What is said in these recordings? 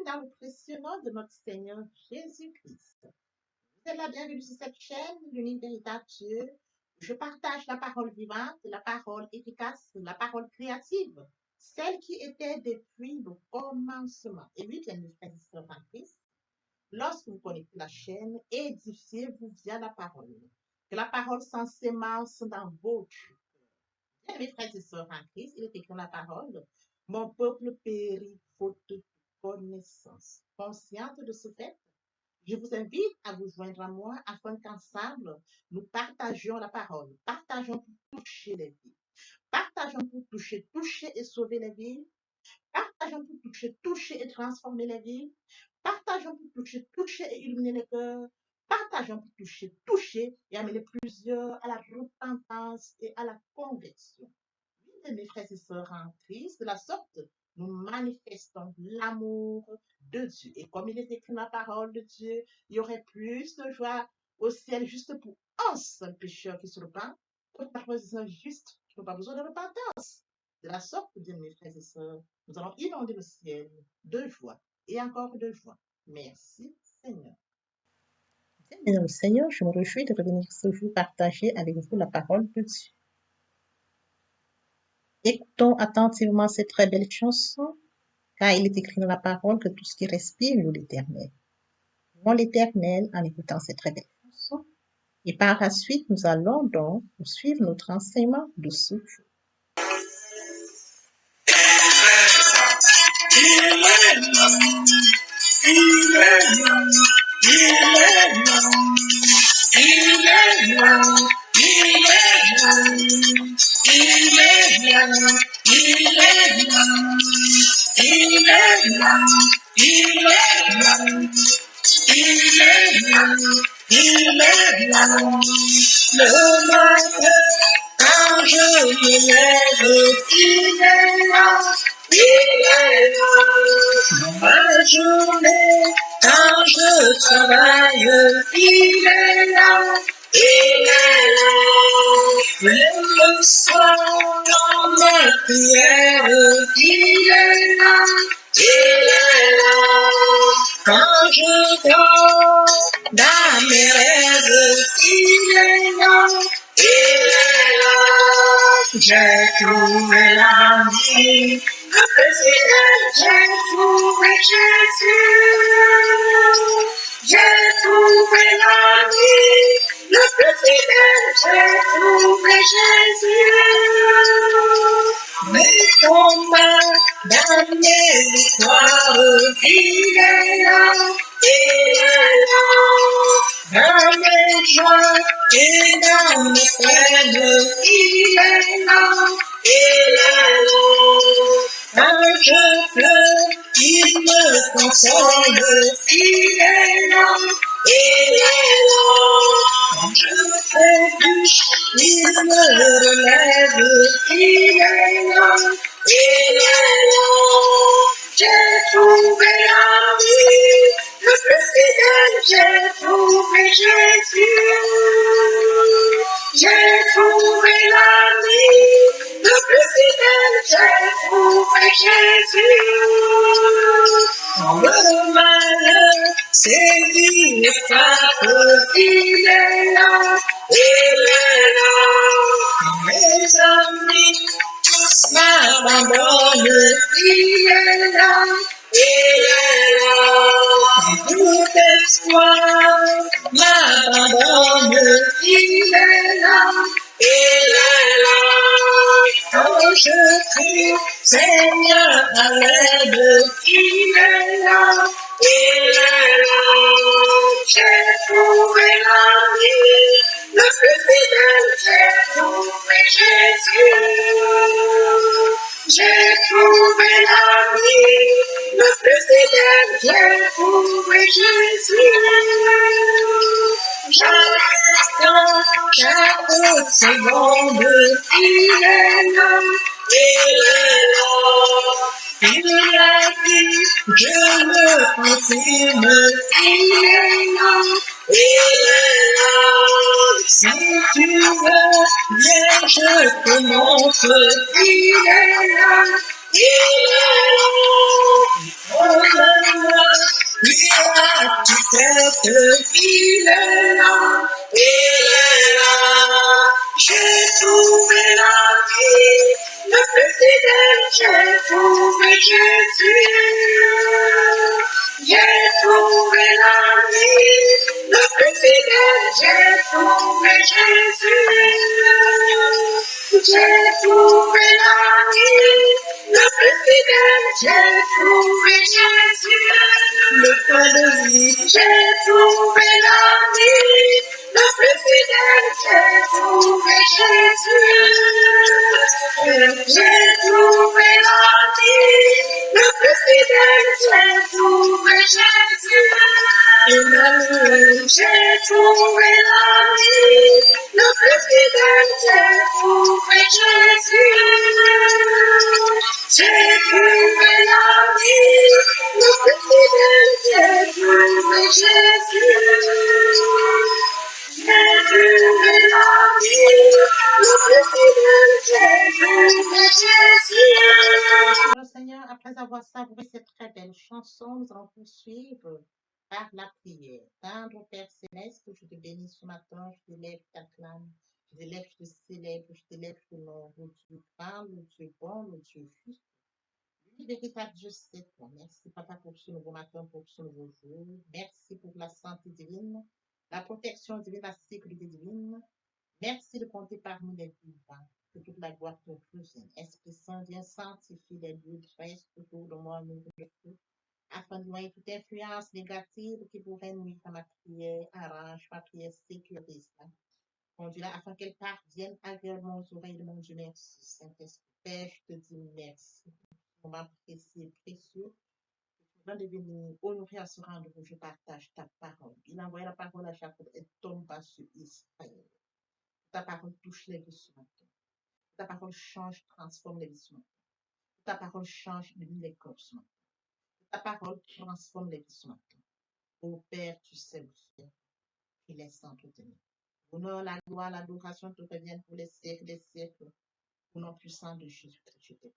dans le précieux nom de notre Seigneur Jésus-Christ. Vous êtes la bienvenue sur cette chaîne, l'unique véritable Dieu. Je partage la parole vivante, la parole efficace, la parole créative, celle qui était depuis le commencement. Et oui, bien mes frères et sœurs en Christ, lorsque vous connectez la chaîne, édifiez-vous via la parole. Que la parole sans sémence dans vos cœurs. Bien mes frères et sœurs en Christ, il est écrit dans la parole, mon peuple périt faute de connaissance. Consciente de ce fait, je vous invite à vous joindre à moi afin qu'ensemble, nous partagions la parole. Partageons pour toucher les vies. Partageons pour toucher et sauver les vies. Partageons pour toucher et transformer les vies. Partageons pour toucher et illuminer les cœurs. Partageons pour toucher et amener plusieurs à la repentance et à la conversion. Oui, mes frères et sœurs en Christ, de la sorte, nous manifestons l'amour de Dieu. Et comme il est écrit dans la parole de Dieu, il y aurait plus de joie au ciel juste pour un seul pécheur qui se repent, que pour un juste qui n'a pas besoin de repentance. De la sorte, bien mes frères et sœurs, nous allons inonder le ciel de joie et encore de joie. Merci, Seigneur. Bien, dans le Seigneur, je me réjouis de revenir ce jour partager avec vous la parole de Dieu. Écoutons attentivement cette très belle chanson, car il est écrit dans la parole que tout ce qui respire loue l'Éternel. Louons l'Éternel en écoutant cette très belle chanson. Et par la suite, nous allons donc poursuivre notre enseignement de ce jour. Le matin, quand je me lève, il est là, dans ma journée, quand je travaille, il est là, même le soir, dans mes prières, il est là, quand je dors, dans mes rêves, il est là, j'ai trouvé la vie, le président, j'ai trouvé Jésus, j'ai trouvé la vie, le président, j'ai trouvé Jésus. Mes combats, dans mes victoires, il est là, dans mes joies et dans mes peines, il est là, quand je pleure, il me console, il est là, quand je trébuche, il me relève, il est là, j'ai trouvé la vie, le président, j'ai trouvé Jésus, j'ai trouvé la vie, le président, j'ai trouvé Jésus. Quand le malheur sévit et frappe, il est là, quand mes amis tous m'abandonnent, il est là, quand tout espoir m'abandonne, il est là, quand je crie, Seigneur, à l'aide, il est là, j'ai trouvé la vie, le président, j'ai trouvé Jésus, j'ai trouvé la vie, le président, j'ai trouvé Jésus. Chaque seconde, il est là, il a dit, je le confirme, il est là, si tu veux, viens, je te montre, il est là, il est là, il est là, il est là. J'ai trouvé la vie, le plus fidèle, j'ai trouvé Jésus. J'ai trouvé la vie, le plus fidèle, j'ai trouvé Jésus. J'ai trouvé la vie, le plus fidèle, j'ai trouvé Jésus. Le pain de vie, j'ai trouvé la vie, le plus fidèle, j'ai trouvé Jésus. J'ai trouvé la vie, le plus fidèle, j'ai trouvé Jésus. Emmanuel, j'ai trouvé la vie, le plus fidèle, j'ai trouvé Jésus. J'ai trouvé la vie, le plus fidèle, j'ai trouvé Jésus. J'ai trouvé la vie, le plus fidèle, j'ai trouvé Jésus. Alors, Seigneur, après avoir savouré cette très belle chanson, nous allons poursuivre par la prière. Tendre Père Céleste, je te bénis ce matin, je t'élève, je t'acclame, je t'élève, je te célèbre, je t'élève ton nom, le Dieu grand, le Dieu bon, le Dieu juste. Oui, véritable Dieu, c'est toi. Merci, Papa, pour ce nouveau matin, pour ce nouveau jour. Merci pour la santé divine, la protection divine, la sécurité divine. Merci de compter parmi les vivants. Que toute la gloire te revienne. Esprit Saint, viens sanctifier les lieux de reste autour de moi, nous de feu, afin de noyer toute influence négative qui pourrait nuire à ma prière. Arrange ma prière, sécurise la. Conduis-la afin qu'elle parvienne agréablement aux oreilles de mon Dieu. Merci, Saint-Esprit. Père, je te dis merci. Moment précieux et précieux. Avant de venir honorer à ce rendez-vous, je partage ta parole. Il envoie la parole à Jacob et tombe pas sur Israël. Ta parole touche les vies ce matin. Ta parole change, transforme les vies ce matin. Ta parole change, unit les corps ce matin. Ta parole transforme les vies ce matin. Ô Père, tu sais le faire. Tu laisses s'entretenir. L'honneur, la gloire, l'adoration te reviennent pour les siècles des siècles. Au nom puissant de Jésus-Christ, je te prie.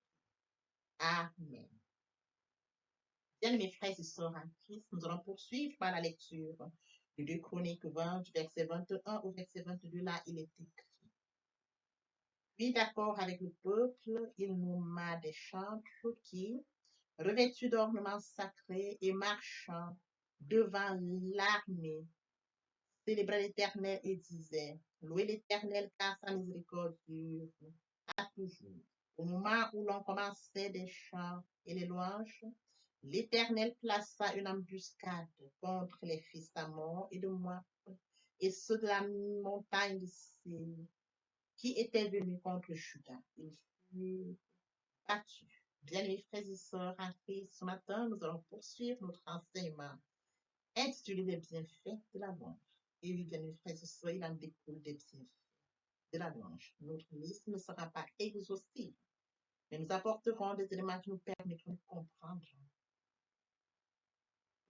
Amen. Bien, mes frères et sœurs en Christ, nous allons poursuivre par la lecture de 2 Chroniques 20, du verset 21 au verset 22. Là, il est écrit. Puis, d'accord avec le peuple, il nomma des chantres qui, revêtus d'ornements sacrés et marchant devant l'armée, célébraient l'Éternel et disaient, louez l'Éternel car sa miséricorde dure à toujours. Au moment où l'on commençait des chants et les louanges, l'Éternel plaça une embuscade contre les fils d'Amon et de Moab et ceux de la montagne de Séir qui étaient venus contre Juda. Ils furent battus. Bien-aimés frères et sœurs en Christ, ce matin, nous allons poursuivre notre enseignement intitulé Les bienfaits de la louange. Et oui, bien-aimés frères et sœurs, il en découle des bienfaits de la louange. Notre liste ne sera pas exhaustive, mais nous apporterons des éléments qui nous permettront de comprendre.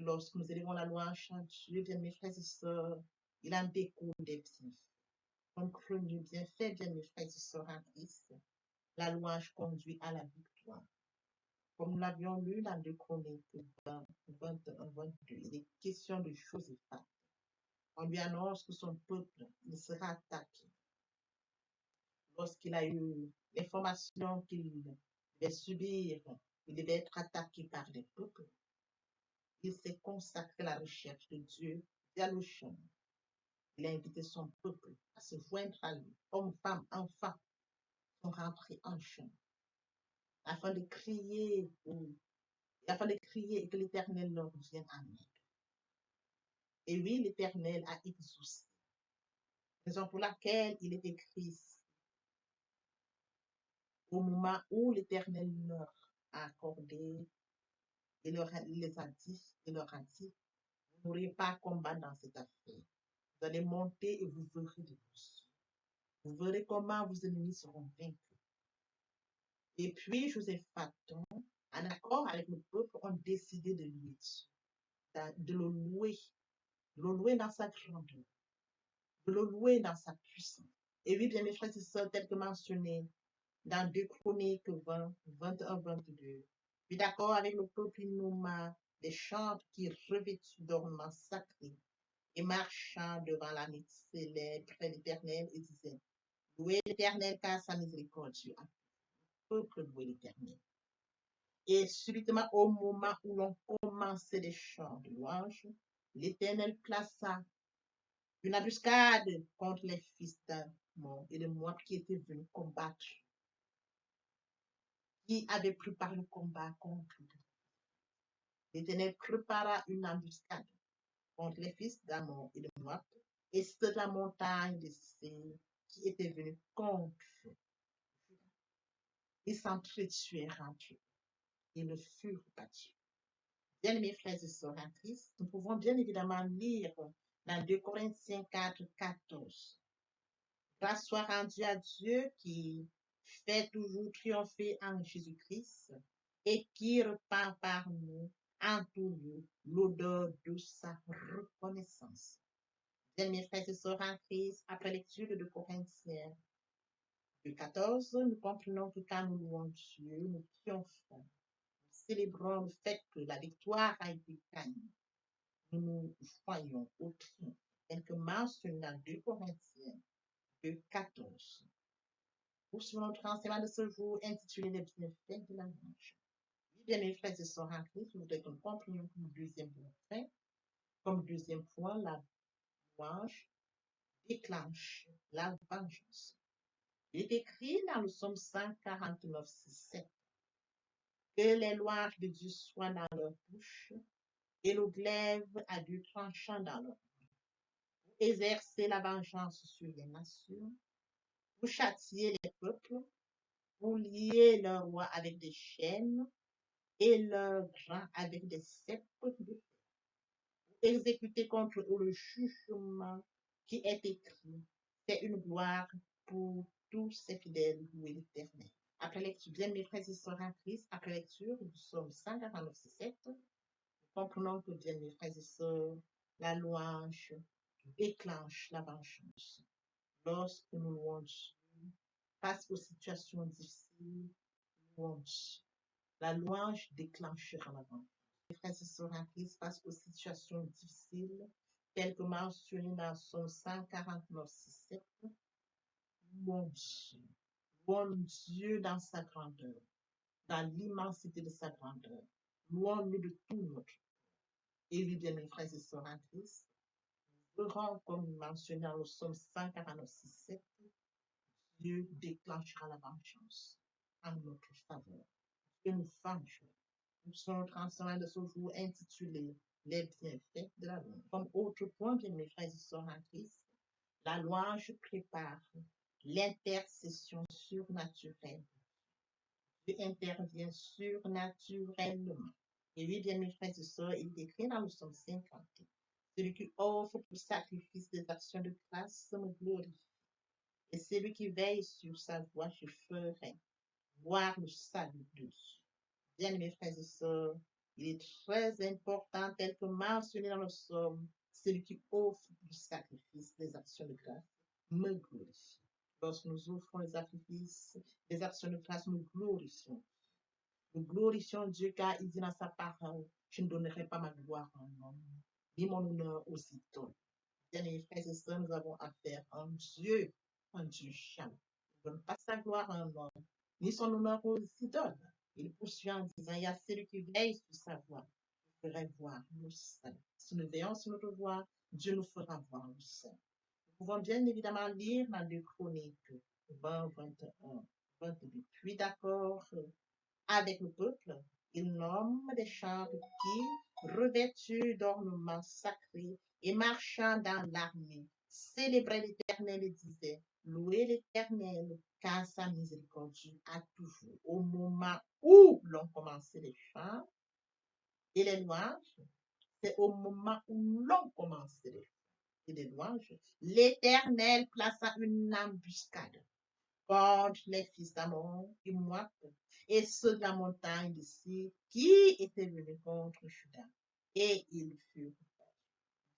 Lorsque nous élevons la louange à Dieu, bien-aimés frères et sœurs, il en découle des bienfaits. Comme premier bienfait, bien-aimés frères et sœurs en Christ, la louange conduit à la victoire. Comme nous l'avions lu dans 2 Chroniques 20, 21, 22, il est question de Josaphat. On lui annonce que son peuple il sera attaqué. Lorsqu'il a eu l'information qu'il devait subir, il devait être attaqué par les peuples, il s'est consacré à la recherche de Dieu via le chant. Il a invité son peuple à se joindre à lui. Hommes, femmes, enfants sont rentrés en chant afin de crier et que l'Éternel leur vienne en aide. Et oui, l'Éternel a exaucé. Raison pour laquelle il est écrit au moment où l'Éternel leur a accordé, il leur a dit, vous n'aurez pas à combattre dans cette affaire. Vous allez monter et vous verrez de plus. Vous verrez comment vos ennemis seront vaincus. Et puis, Josaphat, en accord avec le peuple, ont décidé de lui de le louer dans sa grandeur, de le louer dans sa puissance. Et oui, bien mes frères et sœurs, tel que mentionné dans 2 Chroniques 20, 21, 22. Puis d'accord avec le peuple, il nomma des chantres qui revêtus d'ornements sacrés et marchant devant la mythe célèbre près l'Éternel et disait, louez l'Éternel car sa miséricorde a peuple louer l'Éternel. Et subitement, au moment où l'on commençait les chants de louange, l'Éternel plaça une embuscade contre les fils d'Amon et de Moab qui étaient venus combattre, qui avaient préparé le combat contre lui. L'Éternel prépara une embuscade contre les fils d'Amon et de Moab, et c'était la montagne de Séir qui était venue contre eux. Ils s'entretuèrent entre eux et ne furent pas tués. Bien-aimés frères et sœurs en Christ, nous pouvons bien évidemment lire dans 2 Corinthiens 4, 14. Grâce soit rendue à Dieu qui fait toujours triompher en Jésus-Christ et qui repart par nous en tout lieu l'odeur de sa reconnaissance. Bien-aimés frères et sœurs en Christ, après lecture de 2 Corinthiens 2, 14, nous comprenons que quand nous louons Dieu, nous triomphons. Nous célébrons le fait que la victoire a été gagnée. Nous nous voyons au triomphe, tel que mentionné dans 2 Corinthiens 2, 14. Poursuivons notre enseignement de ce jour intitulé Les bienfaits de la louange. Oui, bien mes frères et sœurs en Christ, je voudrais que nous comprenions comme deuxième point, la louange déclenche la vengeance. Il est écrit dans le psaume 149, 7 que les louanges de Dieu soient dans leur bouche et le glaive à Dieu tranchant dans leur main. Pour exercer la vengeance sur les nations, pour châtier les peuples, pour lier leurs rois avec des chaînes et leurs grands avec des ceps de fer, pour exécuter contre eux le jugement qui est écrit. C'est une gloire pour tous ces fidèles louer l'Éternel. Après lecture, bien mes frères et sœurs en Christ, après lecture du psaume 149, 7, nous comprenons que, bien mes frères et sœurs, la louange déclenche la vengeance. Lorsque nous louons Dieu, face aux situations difficiles, louons Dieu. La louange déclenchera la vengeance. Les frères et sœurs en Christ face aux situations difficiles, telles que mentionnées dans son 149, 7, louons Dieu. Louons Dieu dans sa grandeur, dans l'immensité de sa grandeur. Louons-le de tout notre cœur. Et oui, bien mes frères et sœurs en Christ, nous verrons, comme mentionné dans le psaume 149, 7, Dieu déclenchera la vengeance en notre faveur. Dieu nous vengera. Nous sommes transformés de ce jour intitulé Les bienfaits de la louange. Comme autre point, bien mes frères et sœurs en Christ, la louange prépare l'intercession surnaturelle. Dieu intervient surnaturellement. Et oui, bien mes frères et sœurs, il est écrit dans le psaume 50. Celui qui offre pour sacrifice des actions de grâce me glorifie. Et celui qui veille sur sa voix, je ferai voir le salut de Dieu. Bien, mes frères et sœurs, il est très important, tel que mentionné dans le psaume, celui qui offre du sacrifice des actions de grâce me glorifie. Lorsque nous offrons les sacrifices, les actions de grâce, nous glorifions. Nous glorifions Dieu car il dit dans sa parole, je ne donnerai pas ma gloire à un homme, ni mon honneur aux idoles. Bien, mes frères et sœurs, nous avons affaire à un Dieu chaman. Il ne donne pas sa gloire à un homme, ni son honneur aux idoles. Il poursuit en disant, il y a celui qui veille sur sa voix, qui ferait voir le saint. Si nous veillons sur notre voix, Dieu nous fera voir le saint. Nous pouvons bien évidemment lire dans 2 Chroniques 20, 21, 22. Puis d'accord avec le peuple, il nomme des chants qui, revêtus d'ornements sacrés et marchant dans l'armée, célébraient l'Éternel et disaient, louez l'Éternel, car sa miséricorde a toujours. Au moment où l'on commençait les chants et les louanges, c'est au moment où l'on commençait les chants et les louanges, l'Éternel plaça une embuscade contre les fils d'Amon et Moab, et ceux de la montagne d'ici qui étaient venus contre Juda. Et ils furent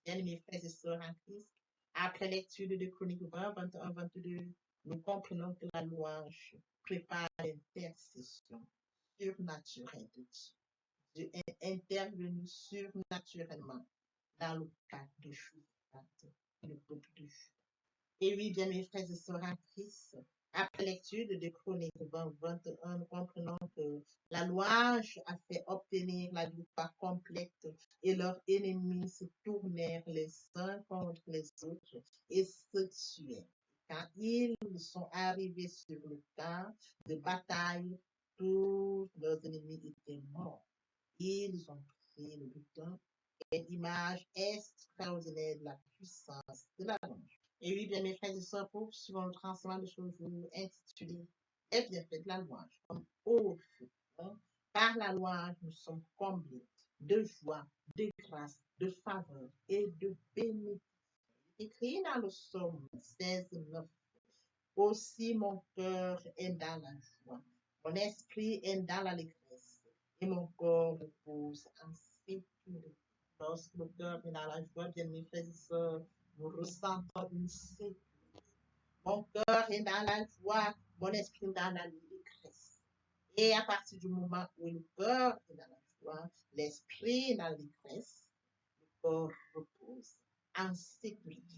bien, mes frères et sœurs en Christ. Après lecture de 2 Chroniques 20, 21, 22, nous comprenons que la louange prépare l'intercession surnaturelle de Dieu. Dieu est intervenu surnaturellement dans le cas de Juda. le peuple de Juda. Et oui, bien mes frères et sœurs en Christ, après lecture de Chroniques 21, nous comprenons que la louange a fait obtenir la victoire complète et leurs ennemis se tournèrent les uns contre les autres et se tuèrent. Quand ils sont arrivés sur le camp de bataille, tous leurs ennemis étaient morts. Ils ont pris le butin, une image extraordinaire de la puissance de la louange. Et oui, bien mes frères et sœurs, poursuivons notre enseignement de ce jour intitulé Les bienfaits de la louange. Comme au feu, hein, par la louange, nous sommes comblés de joie, de grâce, de faveur et de bénédiction. Il est écrit dans le psaume 16, 9. Aussi mon cœur est dans la joie, mon esprit est dans l'allégresse et mon corps repose en sécurité. Lorsque le cœur est dans la joie, bien mes frères et sœurs, nous ressentons une sécurité. Mon cœur est dans la joie, mon esprit est dans l'allégresse. Et à partir du moment où le cœur est dans la joie, l'esprit est dans l'allégresse, le corps repose en sécurité.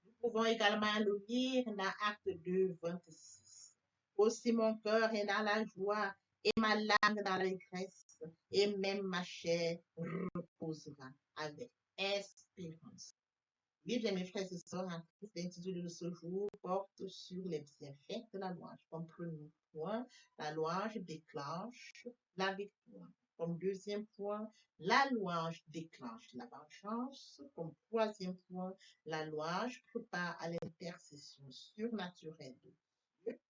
Nous pouvons également le lire dans Acte 2, 26. Aussi mon cœur est dans la joie et ma langue dans l'allégresse, et même ma chair reposera avec espérance. Oui, bien mes frères et sœurs, en Christ, l'intitulé de ce jour porte sur les bienfaits de la louange. Comme premier point, la louange déclenche la victoire. Comme deuxième point, la louange déclenche la vengeance. Comme troisième point, la louange prépare à l'intercession surnaturelle de Dieu.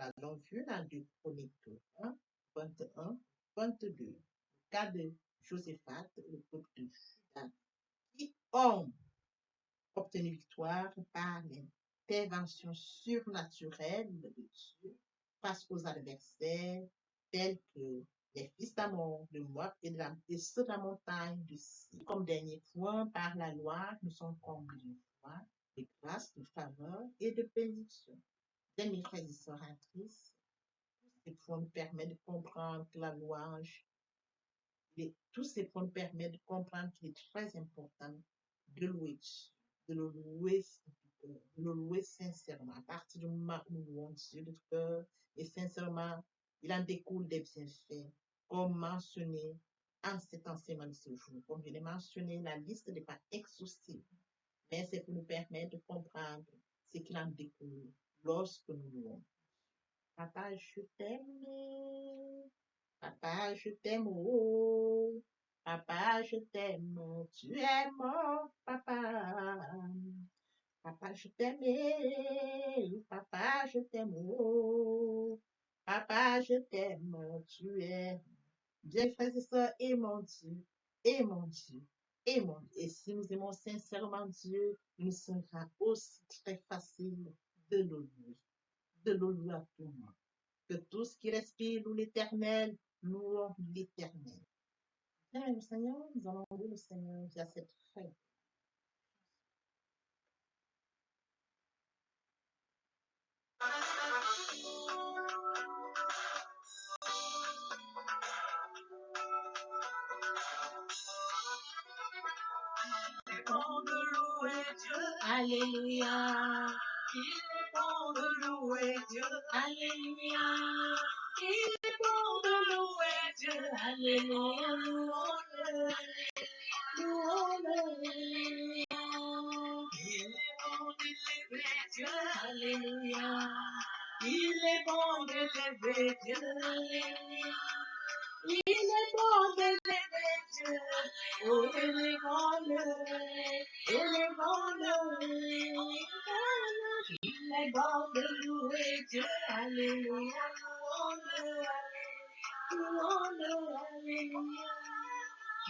Nous l'avons vu dans 2 Chroniques 1, 21, 22. Le cas de Josaphat, le peuple de Juda, qui ont obtenu victoire par l'intervention surnaturelle de Dieu face aux adversaires tels que les fils d'Amon, de Moab et ceux de la montagne de Sion. Comme dernier point, par la loi, nous sommes comblés de foi, de grâce, de faveur et de bénédiction. Mes frères et sœurs en Christ, tous ces points nous permettent de comprendre que la louange, tous ces points nous permettent de comprendre qu'il est très important de louer de le louer, de le louer sincèrement. À partir du moment où nous louons Dieu de cœur et sincèrement, il en découle des bienfaits, comme mentionné en cet enseignement de ce jour. Comme je l'ai mentionné, la liste n'est pas exhaustive, mais c'est pour nous permettre de comprendre ce qu'il en découle lorsque nous louons. Papa, je t'aime. Papa, je t'aime. Oh. Papa, je t'aime. Tu es mon papa. Papa, je t'aime. Papa, je t'aime. Oh. Papa, je t'aime. Tu es. Bien, frères et sœurs, aimons Dieu. Aimons Dieu. Aimons. Et si nous aimons sincèrement Dieu, il nous sera aussi très facile de le louer. De le louer à tout moment. Que tout ce qui respire loue l'Éternel, louons l'Éternel. Bien, le Seigneur, nous allons louer le Seigneur via cette fête. Il est bon de louer Dieu, alléluia. Il est bon de louer Dieu, alléluia. Il est bon de louer Dieu, alléluia. Louons-le, louons-le, alléluia. Il est bon d'élever Dieu, alléluia. Il est bon d'élever Dieu, alléluia. Il est bon d'élever Dieu, oh élevons-le, élevons-le, il est bon de louer Dieu, alléluia, louons-le, louons-le, alléluia.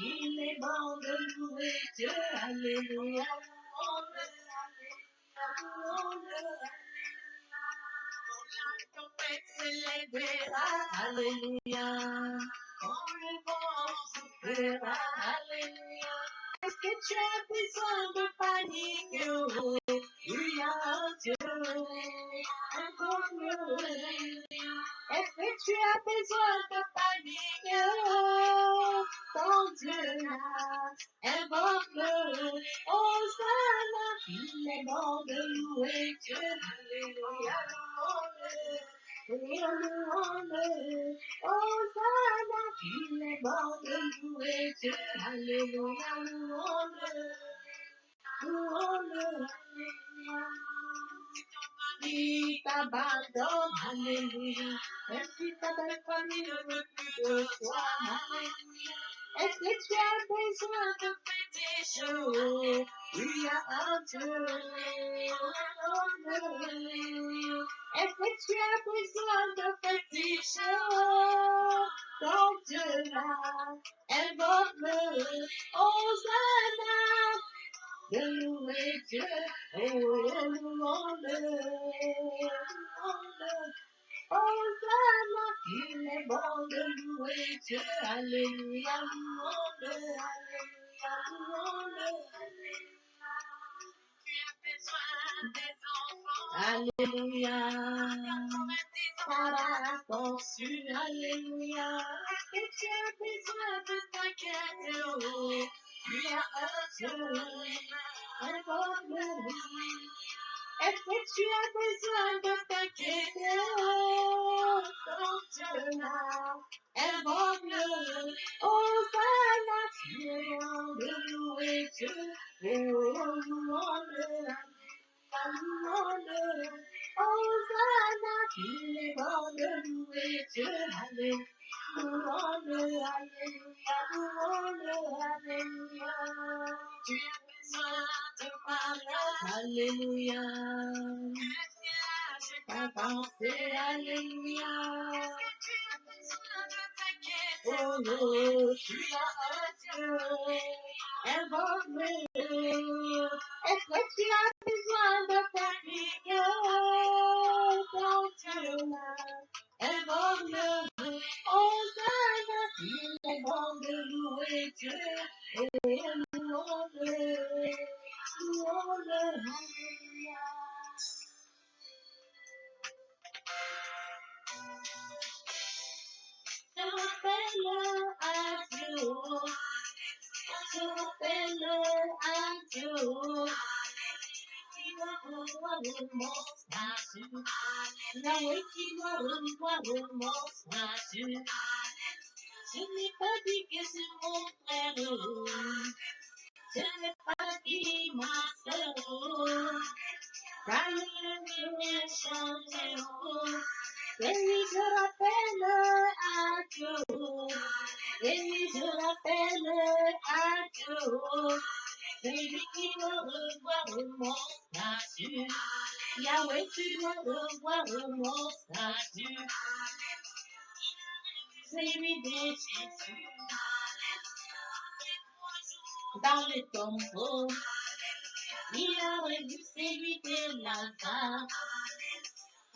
Il est bon de louer Dieu, alléluia, louons-le, louons-le, la tempête s'élèvera, alléluia. Quand le vent soufflera, alléluia. Est-ce que tu as besoin de panique? Alléluia, Dieu. Invoque-le. Est-ce que tu as besoin de panique? Ton Dieu là, invoque-le. Hosanna. est bon de louer Dieu. Alléluia, louange. Oui, louange. Hosanna, il est bon de louer Dieu. Alléluia, louange. Louange, alléluia. Il t'abandonne, alléluia. Même si ta belle famille ne veut plus de toi, alléluia. Est-ce que tu as besoin de péché? Il y a un Dieu. Est-ce que tu as besoin de péché? Donc Dieu là, invoque-le. Hosanna, de louer Dieu. Oh, louons-le. Hosanna, il est bon de louer Dieu. Alléluia, louons-le. Alléluia, louons-le. Alléluia. Par la conçue, alléluia. Est-ce que tu as besoin de t'inquiéter? Oh, il y a un Dieu. Invoque-le. Est-ce que tu as besoin de t'inquiéter? Oh, ton Dieu là, invoque-le. Hosanna, tu es bon de louer Dieu. Oh, louons-le. Louons-le. Hosanna, il est bon de louer Dieu. Alléluia. Louons-le. Alléluia. Louons-le. Alléluia. Tu as besoin de parler. Alléluia. Ta pensée. Alléluia. Oh, oh, tu as un Dieu. Invoque-le. Est-ce que tu as besoin de t'appliquer? Ton Dieu là, invoque-le. Hosanna, il est bon de louer Dieu. Et louons-le. Louons-le. Alléluia. Je rappelle à Dieu. Je rappelle à Dieu. Qui doit revoir mon statut. Yahweh qui doit revoir mon statut. Je n'ai pas dit que c'est mon frère. Je n'ai pas dit ma sœur. Car il est changé. Et oui, je rappelle à Dieu. Et oui, je rappelle à Dieu. C'est lui qui doit revoir mon statut. Yahweh, tu dois revoir mon statut. C'est lui de Jésus. Dans le tombeau, il a revu celui de Lazare.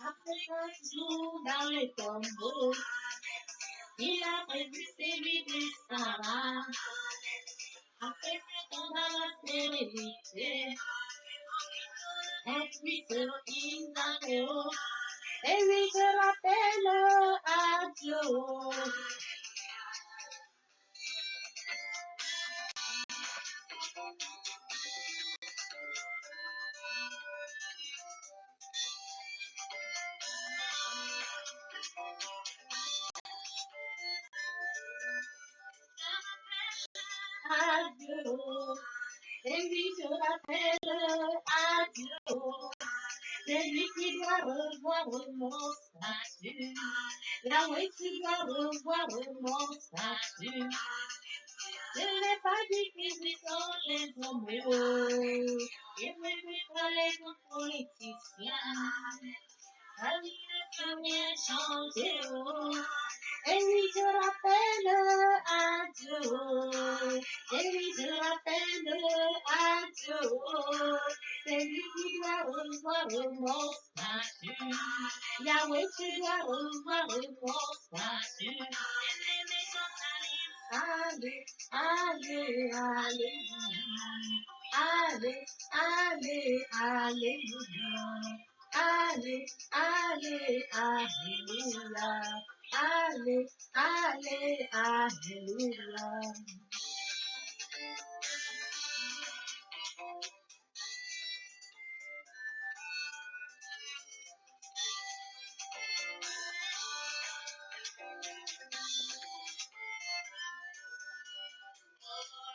Après 5 jours dans le tombeau, il a revu celui de Sarah. Après 7 ans dans la stérilité, un puissant Israël. Et lui je rappelle à Dieu. À Dieu. Et lui je rappelle à Dieu. C'est lui qui doit revoir mon statut. Yahweh, tu dois revoir mon statut. Je n'ai pas dit qu'ils sont les hommes heureux. Et même pas les autres politiciens. La vie ne peut rien changer. Et oui, je rappelle à Dieu. Et oui, je rappelle à Dieu. C'est lui qui doit revoir mon statut. Yahweh, tu dois revoir mon statut. Allez, allez, alléluia. Allez, allez, alléluia. Allez, allez, alléluia. Allez, allez, alléluia.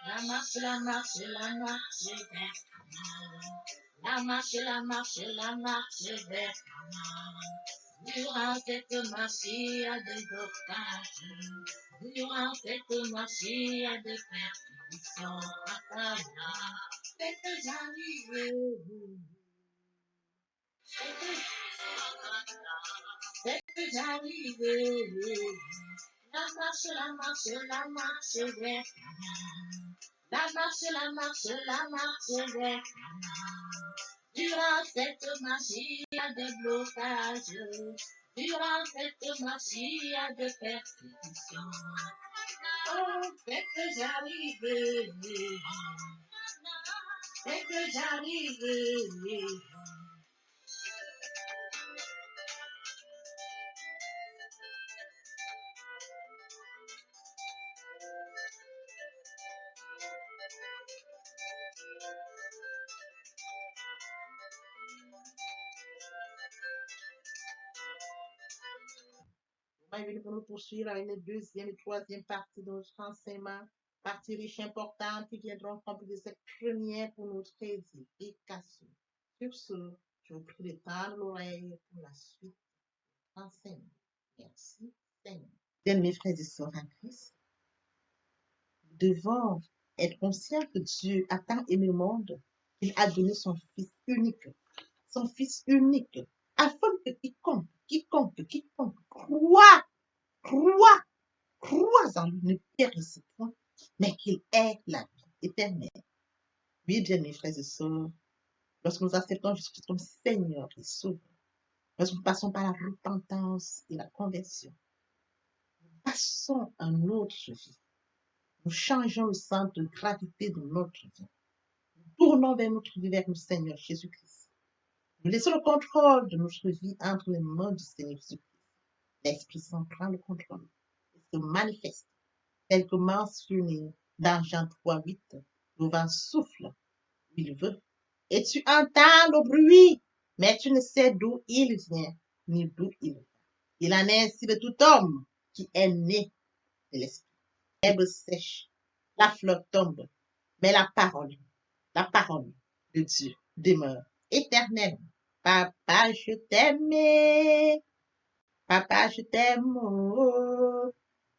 La marche, la marche, la marche vers Canaan. La marche, la marche, la marche vers Canaan. Durant cette marche, il y a des obstacles. Durant cette marche, il y a des persécutions. C'est que j'arrive. C'est que j'arrive. La marche, la marche, la marche vers Canaan. La marche, la marche, la marche vers Canaan. Durant cette marche, il y a des blocages. Durant cette marche, il y a des persécutions. Oh, c'est que j'arrive. C'est que j'arrive. On va venir pour nous poursuivre avec les deuxième et troisième parties de notre enseignement. Partie riche importante qui viendront compléter cette première pour notre édification. Sur ce, je vous prie de tendre l'oreille pour la suite de l'enseignement. Merci, Seigneur. Bien, mes frères et sœurs en Christ, nous devons être conscients que Dieu a tant aimé le monde qu'il a donné son Fils unique, afin que quiconque croit en lui ne périsse point, mais qu'il ait la vie éternelle. Oui, bien, mes frères et sœurs, lorsque nous acceptons Jésus comme Seigneur et Sauveur, lorsque nous passons par la repentance et la conversion, nous passons à notre vie. Nous changeons le centre de gravité de notre vie. Nous tournons vers notre vie, vers le Seigneur Jésus-Christ. Nous laissons le contrôle de notre vie entre les mains du Seigneur Jésus-Christ. L'Esprit Saint prend le contrôle et se manifeste, tel que mentionné dans Jean 3:8. Le vent souffle où il veut, et tu entends le bruit, mais tu ne sais d'où il vient, ni d'où il va. Il en est ainsi de tout homme qui est né de l'Esprit. L'herbe sèche, la fleur tombe, mais la parole de Dieu demeure éternelle. Papa, je t'aime. Papa, je t'aime. Oh.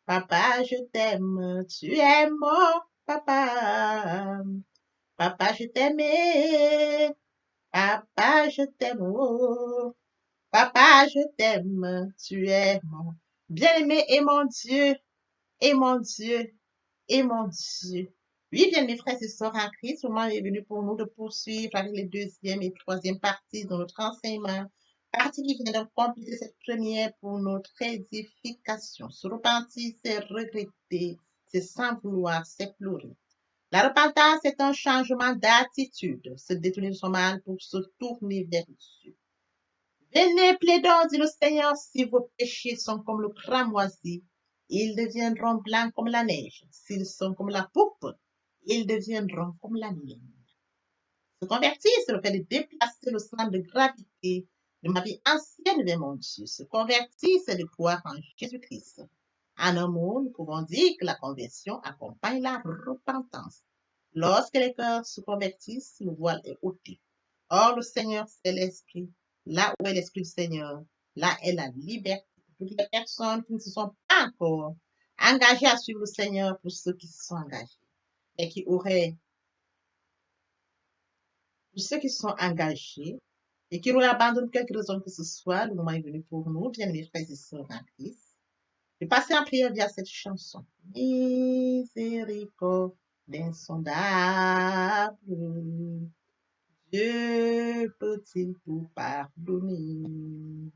Papa, je t'aime. Tu es mon papa. Papa, je t'aime. Papa, je t'aime. Oh. Papa, je t'aime. Tu es mon bien-aimé et mon Dieu. Et mon Dieu. Et mon Dieu. Oui, bien, mes frères et sœurs en Christ, le moment est venu pour nous de poursuivre avec les deuxième et troisième parties de notre enseignement. Partie qui vient de compléter cette première pour notre édification. Se repentir, c'est regretter, c'est sans vouloir, c'est pleurer. La repentance est un changement d'attitude, se détourner de son mal pour se tourner vers Dieu. Venez, plaidons, dit le Seigneur, si vos péchés sont comme le cramoisi, ils deviendront blancs comme la neige. S'ils sont comme la pourpre, ils deviendront comme la laine. Se convertir, c'est le fait de déplacer le centre de gravité de ma vie ancienne vers mon Dieu. Se convertir, c'est de croire en Jésus-Christ. En un mot, nous pouvons dire que la conversion accompagne la repentance. Lorsque les cœurs se convertissent, le voile est ôté. Or, le Seigneur, c'est l'Esprit. Là où est l'Esprit du Seigneur, là est la liberté. Toutes les personnes qui ne se sont pas encore engagées à suivre le Seigneur, pour ceux qui se sont engagés, et qui auraient, pour ceux qui se sont engagés, et qui auraient abandonné quelque raison que ce soit, le moment est venu pour nous, bien mes frères et sœurs en Christ, de passer en prière via cette chanson. Miséricorde insondable, Dieu peut-il tout pardonner?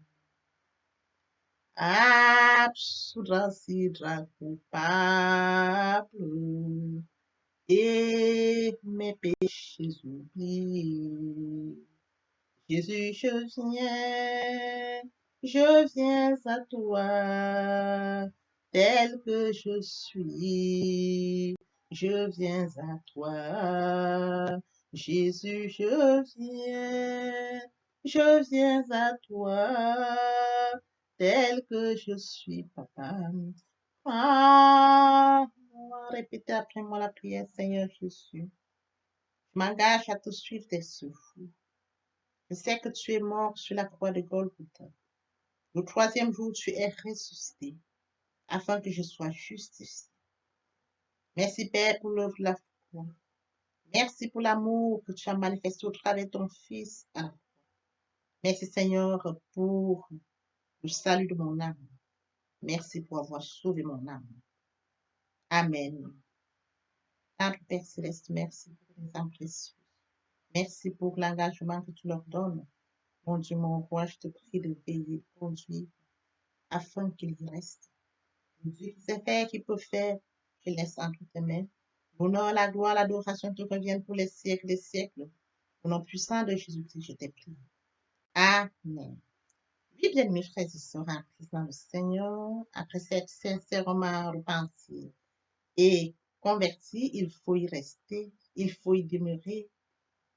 Absoudre sidra coupable et mes péchés oubliés. Jésus, je viens à toi, tel que je suis. Je viens à toi, Jésus, je viens à toi, tel que je suis, papa. Prends simplement répéter après moi la prière, Seigneur Jésus. Je m'engage à te suivre tes secours. Je sais que tu es mort sur la croix de Golgotha. Le troisième jour, tu es ressuscité afin que je sois justifié. Merci, Père, pour l'œuvre de la foi. Merci pour l'amour que tu as manifesté au travers de ton Fils. Merci, Seigneur, pour le salut de mon âme. Merci pour avoir sauvé mon âme. Amen. Notre Père Céleste, merci pour les âmes précieuses. Merci pour l'engagement que tu leur donnes. Mon Dieu, mon roi, je te prie de veiller, de conduire, afin qu'il y reste. Dieu qui sait faire, qui peut faire, je laisse entre tes mains. L'honneur, la gloire, l'adoration te reviennent pour les siècles des siècles. Au nom puissant de Jésus-Christ, je t'ai prié. Amen. Oui, bien mes frères et sœurs en Christ dans le Seigneur, après s'être sincèrement repenti et converti, il faut y rester, il faut y demeurer.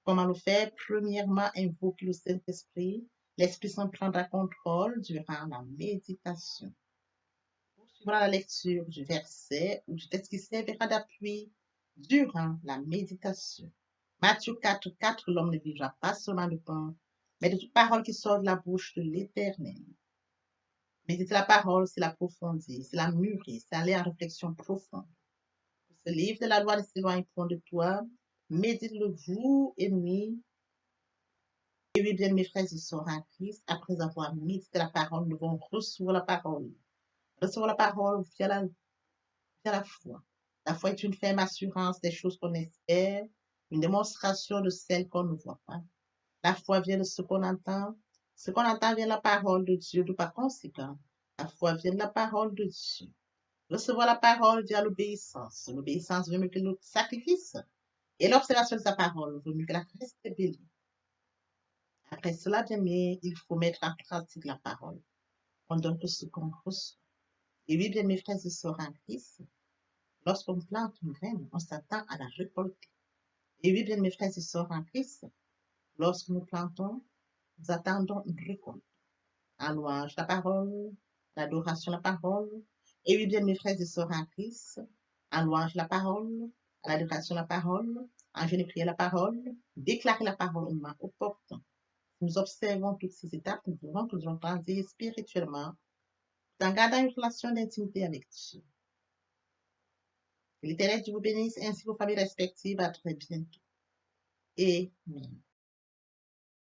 Comment le faire? Premièrement, invoquer le Saint-Esprit. L'Esprit Saint prendra contrôle durant la méditation. Poursuivra la lecture du verset ou du texte qui servira d'appui durant la méditation. Matthieu 4:4, l'homme ne vivra pas seulement de pain, mais de toute parole qui sort de la bouche de l'Éternel. Méditer la parole, c'est l'approfondir, c'est la mûrir, c'est aller en réflexion profonde. Ce livre de la loi ne s'éloigne point de toi. Médite-le jour et nuit. Et oui, bien, mes frères et sœurs en Christ, après avoir médité la parole, nous devons recevoir la parole. Recevoir la parole via la foi. La foi est une ferme assurance des choses qu'on espère, une démonstration de celles qu'on ne voit pas. La foi vient de ce qu'on entend. Ce qu'on entend vient de la parole de Dieu, de par conséquent. La foi vient de la parole de Dieu. Recevoir la parole via l'obéissance. L'obéissance veut mieux que le sacrifice. Et l'observation de sa parole vaut mieux que la reste bélie. Après cela, bien aimé, il faut mettre en pratique la parole. On donne tout ce qu'on reçoit. Et oui, bien mes frères et sœurs en Christ, lorsqu'on plante une graine, on s'attend à la récolter. Et oui, bien mes frères et sœurs en Christ, lorsque nous plantons, nous attendons une récolte. En louange la parole, l'adoration la parole. Et oui, bien mes frères et sœurs en Christ, en louange la parole, à l'adoration la parole, en jeûne et prière la parole, déclarer la parole au moment opportun. Nous observons toutes ces étapes, nous verrons que nous allons grandir spirituellement en gardant une relation d'intimité avec Dieu. Que l'Éternel Dieu vous bénisse ainsi vos familles respectives. À très bientôt. Amen.